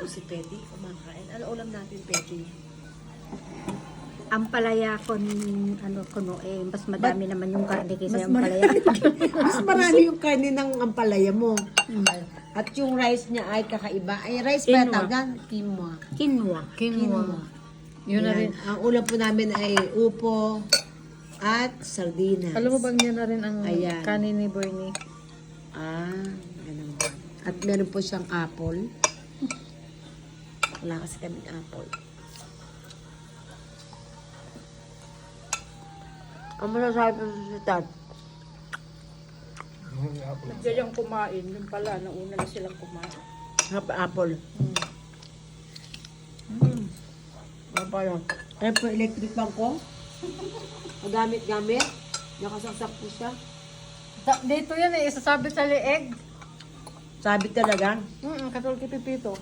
Si Petty, kumakain. Ano ulam natin, Petty? Ang palaya kon ano kuno mas madami naman yung karne kaysa yung Mas palaya. Mas marami yung karne ng ampalaya mo. At yung rice niya ay kakaiba. Ay, rice ba Quinoa. tagan? Quinoa. Quinoa. Quinoa. Yun na rin. Ang ulam po namin ay upo at sardinas. Alam mo bang yan na rin ang Ayan. kanin ni Bernie? Ganun ba? At meron po siyang apple. Wala kasi kaming apple. Ang masasabi ko si Tat? Diyan kumain, yung pala nauna na silang kumain. Apple. Ano pa yun? Ayan po, electric fan ko. Magamit-gamit. Nakasaksak po siya. Dito yan eh, isasabit sa leeg. Sabi talaga. Katulad kay Pipito.